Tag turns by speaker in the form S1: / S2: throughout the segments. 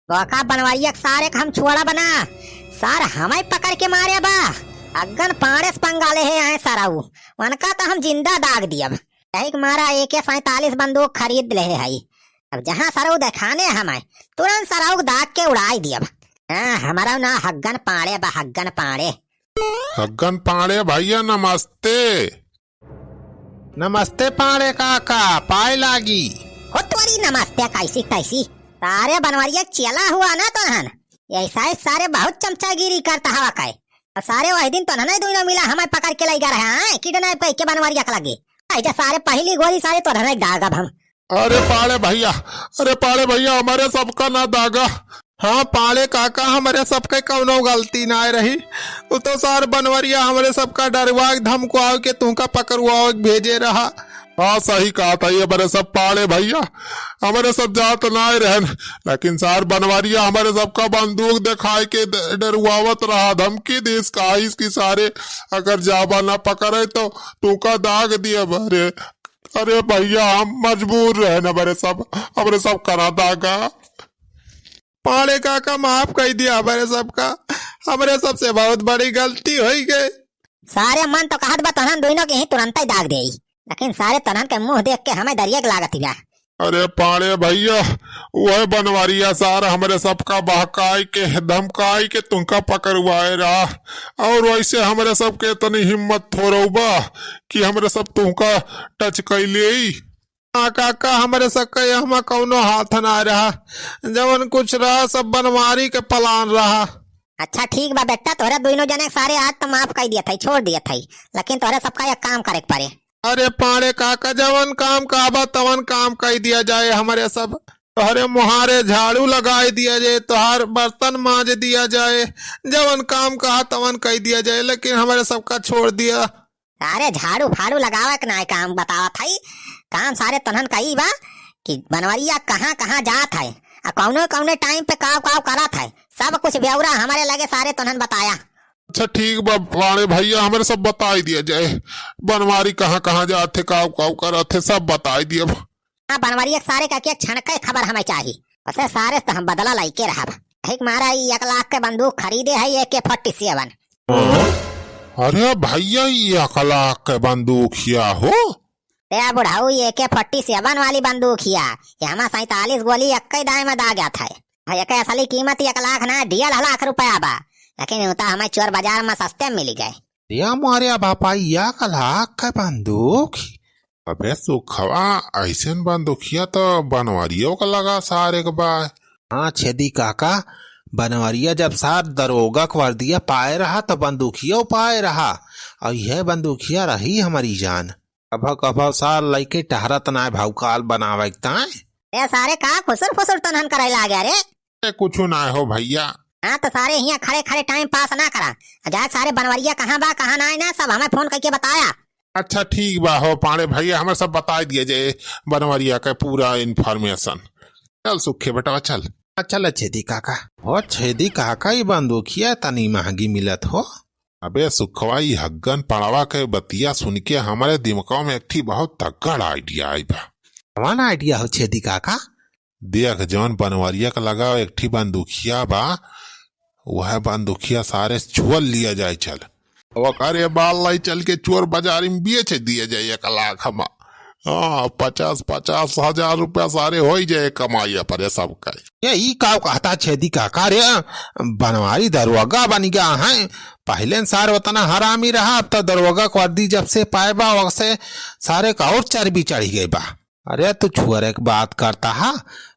S1: बका बनवाइया सारे का हम छुआड़ा बना सार हमें पकड़ के मारे बा। अगन पाड़े से पंगाले है आए सराऊ उनका तो हम जिंदा दाग दिया। एक मारा AK-47 बंदूक खरीद ले है। अब जहाँ सराऊ दिखाने हमें तुरंत सराऊ दाग के उड़ाई दिया। हमारा ना हग्गन पाड़े बा हग्गन पाड़े।
S2: हग्गन पाड़े भैया नमस्ते।
S3: नमस्ते पाड़े काका पाए लागी।
S1: हो तुम्हारी नमस्ते कैसी कैसी सारे बनवरिया चला हुआ ना तो हन ऐसा सारे बहुत चमचागिरी करता हवा का सारे वही दिन तो नहीं दूना मिला हमें पकड़ के लाई रहे हैं किडनैप पे के बनवरिया के लगे ऐसा सारे पहली गोली सारे तो नहीं दागा हम।
S2: अरे पाड़े भैया हमारे सबका ना दागा।
S3: हाँ पाड़े काका हमारे सबके कौनो गलती ना रही। वो तो सार बनवरिया हमारे सबका डरवा धमको के तुमका पकड़वा भेजे रहा।
S2: हाँ सही कहा था ये बड़े सब पाड़े भैया हमारे सब जात ना रहन लेकिन सार बनवारिया हमारे सबका बंदूक दिखाई के डरवावत रहा धमकी दी इसकी सारे अगर जाबा ना पकड़े तो तुका दाग दिया बरे। अरे भैया हम मजबूर रहे न बरे सब हमारे सब करा दागा।
S3: पाड़े काका माफ कर दिया हमारे सबका हमारे सबसे बहुत बड़ी गलती हो गई।
S1: सारे मन तो कहत बा तहन दोनों के ही तुरंत ही दाग दे लेकिन सारे तनहन के मुंह देख के हमें दरिया के लागत हिया।
S2: अरे पाड़े भैया वह बनवारिया सारा हमारे सबका बहकाई के धमकाई के तुमका पकड़वाए रहा और वैसे हमारे सबके इतनी हिम्मत थोड़ा कि हमारे सब तुमका टच कैले।
S3: हाँ काका हमारे सबके हम कौनो हाथ ना रहा जवन कुछ रहा सब बनवारी के पलान रहा।
S1: अच्छा ठीक बा बेटा तोरे दोनों जने सारे आज तो माफ कर दिया था छोड़ दिया था लेकिन तोरे सबका एक काम करे पड़े।
S3: अरे पाड़े काका जवन काम काबा तवन काम कर दिया जाए हमारे सब तोहरे मुहारे झाड़ू लगाए दिया जाए तोहार बर्तन मांज दिया जाए जवन काम कहा तवन कर दिया जाए लेकिन हमारे सबका छोड़ दिया।
S1: सारे झाड़ू फाड़ू लगावे के ना काम बतावा था काम सारे तनहन कही बा कि बनवरिया कहाँ कहाँ जात है कौनो कौने टाइम पे काव काव करत है सब कुछ ब्यौरा हमारे लगे सारे तनहन बताया।
S2: अच्छा ठीक बा पाड़े भैया हमारे सब बता ही दिया जाए बनवारी कहाँ कहाँ जाते काव काव करते सब बता ही दिया।
S1: हाँ बनवरिया सारे का क्षण के खबर हमें चाहिए वैसे सारे तो हम बदला लाई के रहा एक मारा 1 लाख के बंदूक खरीदे है AK-47।
S2: अरे भैया 1 लाख के बंदूक हिया हो
S1: तेरा बुढ़ाऊ AK-47 वाली बंदूक हिया हमारा 47 गोली एक दाए में दा गया था। एक असली कीमत 1 लाख ना 1.5 लाख रुपया बा लेकिन उता हमें चोर बाजार में सस्ते में मिल गए।
S3: दिया मारे बापा 1 लाख का बंदूक।
S2: अबे सुखवा ऐसे बंदूकिया तो बनवारियों का लगा सारे के बाद।
S3: हाँ छेदी काका बनवरिया जब सार दरोगा के वर्दिया पाए रहा तो बंदूकिया पाए रहा और यह बंदूकिया रही हमारी जान। कभा सार लइके टहरत ना भावकाल बनावे
S1: ए सारे का खुसुर फुसुर तनहन करे लागे रे
S2: कुछ ना हो भैया।
S1: हाँ तो सारे यहाँ खड़े खड़े टाइम पास ना करा जा सारे बनवरिया कहाँ बा कहाँ ना है ना सब हमें फोन करके बताया।
S2: अच्छा ठीक बा हो पाड़े भैया हमें सब बता दिए जाए बनवरिया का पूरा इन्फॉर्मेशन। चल सुखे बेटा चल।
S3: चल छेदी काका हो छेदी काका ये बंदूकिया तनी महंगी मिलत हो।
S2: अबे सुखवा हग्गन पड़ावा के बतिया सुन के हमारे दिमाग में एक बहुत तगड़ आइडिया आई बा।
S3: कौन आइडिया हो छेदी काका?
S2: देख जौन बनवरिया का लगा एक बंदूकिया बा वह बंदूकिया सारे छुअल लिया जाए चल अरे बाल लाई चल के चोर बाजारी में बेच दिया जाए 1 लाख हम। हाँ 50 हजार रुपया सारे हो ही जाए कमाई पर सबका।
S3: यही का कहता छेदी काका रे बनवारी दरोगा बन गया है पहले सारे उतना हरामी रहा अब तो दरोगा को वर्दी जब से पाए बा वैसे सारे का और चर्बी चढ़ी गई बा। अरे तू छुअरे की बात करता है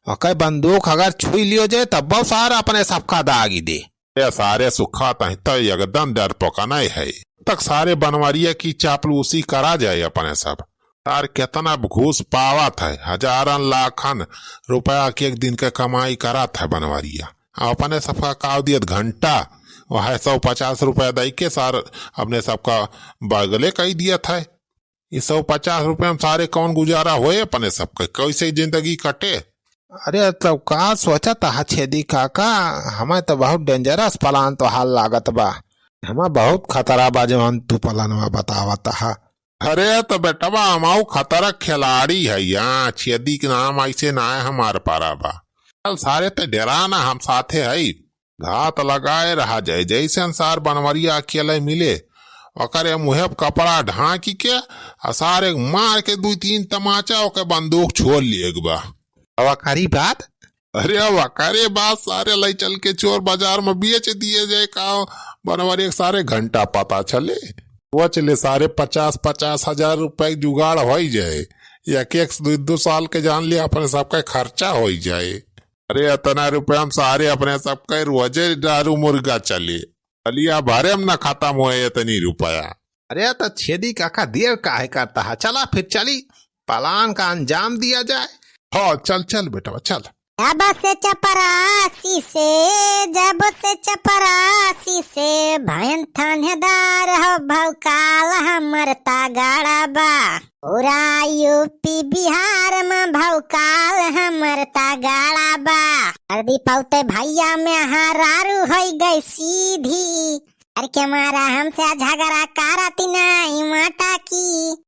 S3: वह बंदूक अगर छुई लियो जाए तब बहुत सारा अपने सबका दागी दे।
S2: सारे सुखा तो एकदम डर पकाना है तक सारे बनवारिया की चापलूसी करा जाए अपने सब यार कितना घूस पावा था हजारन लाखन रुपया के एक दिन के कमाई करा था बनवारिया अपने सबका काव दियत घंटा वह 150 रुपया दई के सार अपने सबका बगले कही दिया था। ये 150 रुपये में सारे कौन गुजारा होए अपने सबके कैसे जिंदगी कटे।
S3: अरे तो का सोचा था छेदी काका हमें तो बहुत डेंजरस प्लान तो हाल लागत बा हमें बहुत खतरा बा जवान तू प्लान बतावत है।
S2: अरे तो बेटवा हमाऊ खतरा खिलाड़ी है यहाँ छेदी के नाम ऐसे ना है हमारे पारा बा। चल सारे ते डराना हम साथे हई घात लगाए रहा जाए जैसे अंसार बनवरिया अकेले मिले ओकरे मुहे कपड़ा ढांकी के आ सारे मार के 2-3 तमाचा ओके बंदूक छोड़ लिए बा।
S3: वकारी बात
S2: अरे वकारे बात सारे लई चल के चोर बाजार में बेच दिए जाए का बनवरी सारे घंटा पता चले वो चले सारे 50-50 हजार रुपए जुगाड़ हो जाए या के 2 साल के जान लिया अपने सबका खर्चा हो जाए। अरे इतना रुपया हम सारे अपने सबका रोजे दारू मुर्गा चले अलिया भरे हम न खत्म हुए इतनी रुपया।
S3: अरे तो छेदी काका देर काहे करता है, चला फिर चली पलान का अंजाम दिया जाए।
S2: हाँ चल चल बेटा चल।
S1: जब से चपरासी से भयन थानेदार हो भौकाल हमर तागाड़ा बा पूरा यूपी बिहार में भौकाल हमर तागाड़ा बा हरदी पौते भैया में हरारू हो गई सीधी अरे के मारा हमसे झगड़ा कराती नहीं माटा की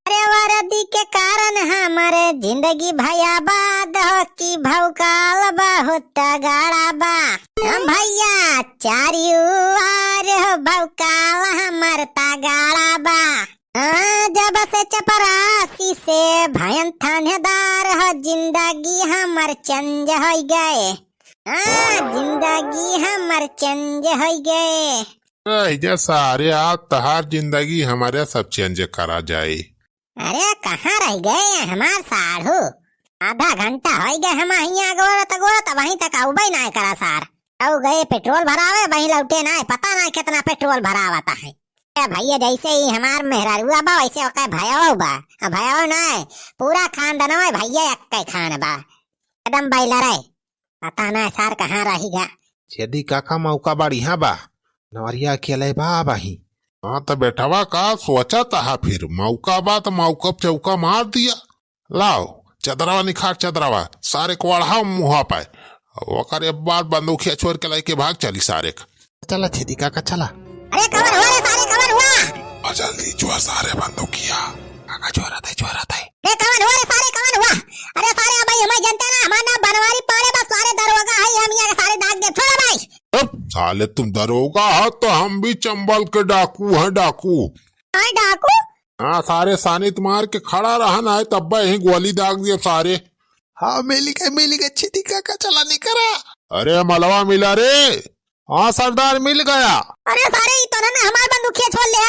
S1: अरे वर्दी के कारण हमारे जिंदगी भयाबाद हो की भौकाल बहुत गाड़ा बा हम भैया चारियो आर हो भौकाल हमार तागाड़ा बा। जब से चपरासी से भयन थानेदार हो जिंदगी हमर चेंज हो गए जिंदगी हमर चेंज हो गए।
S2: सारे आप तहार जिंदगी हमारे सब चेंज करा जाए।
S1: अरे कहाँ रह गए हमार साढ़ू आधा घंटा हो गए हम यहाँ गोरत वहीं तक आउबे ना करा सार औ गए पेट्रोल भरावे वहीं लौटे ना पता ना कितना पेट्रोल भरावता है भैया जैसे ही हमार मेहरारुआ बा वैसे ओके भयाओ बा भयाओ ना पूरा खानदान भैया एक खान बा एकदम बैला रहे पता ना सार कहाँ रहेगा।
S3: छेदी काका मौका बढ़िया बा नवरिया अकेले बा बाही।
S2: हाँ तो बेटवा का सोचा था फिर मौका बा तो मौका चौका मार दिया लाओ चदरावा निखार चदरावा सारे को बढ़ाओ मुहा पाए वकर बाद बंदूकिया छोड़ के लेके भाग चली सारे का।
S3: चला छेदी काका चला।
S1: अरे कवर हुआ रे सारे कवर हुआ
S2: जल्दी जो सारे बंदूकिया
S3: काका चोरा था
S1: रे कवर हुआ रे सारे कवर हुआ। अरे सारे भाई हमें जनता ना हमारा बनवारी पाड़े बस सारे दरोगा है हम यहाँ सारे दाग दे छोड़ा भाई।
S2: साले तुम दरोगा हो तो हम भी चंबल के डाकू हैं डाकू।
S1: डाकू
S2: हाँ सारे सानित मार के खड़ा रहना है तब यही गोली दाग दिए सारे।
S3: हाँ मिली गए छेदी काका चला नहीं करा।
S2: अरे मलवा मिला रे।
S3: हाँ सरदार मिल गया।
S1: अरे सारे तो ना हमारे बंदूकिया छोड़ ले।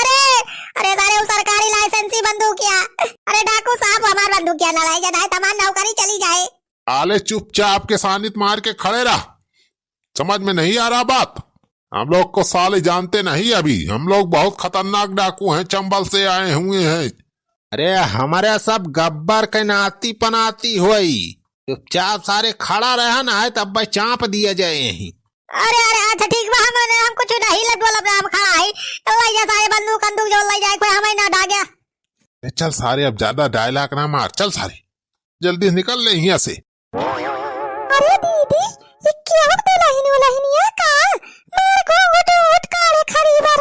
S1: अरे सारे वो सरकारी लाइसेंसी बंदूकिया अरे डाकू साहब हमारे बंदूकिया न लाई जाए तमाम नौकरी चली जाए।
S2: आले चुपचाप के सानित मार के खड़े रह समझ में नहीं आ रहा बात। हम लोग को साले जानते नहीं अभी हम लोग बहुत खतरनाक डाकू हैं चंबल से आए हुए हैं।
S3: अरे हमारे सब गब्बर के नाती पनाती हुई चुपचाप सारे खड़ा रहा ना है तब भाई चाँप दिया जाए यही।
S1: अरे अच्छा ठीक बा हम कुछ नहीं लगोल हम खड़ा है तो वही सारे बंदूक जो ले जाए कोई हमें ना डा गया।
S2: चल सारे अब ज्यादा डायलॉग ना मार चल सारे जल्दी निकल ले यहाँ से।
S1: अरे दीदी ये क्या वक्त लाइन वाला ही नहीं है का मार को उठ काले खरीबा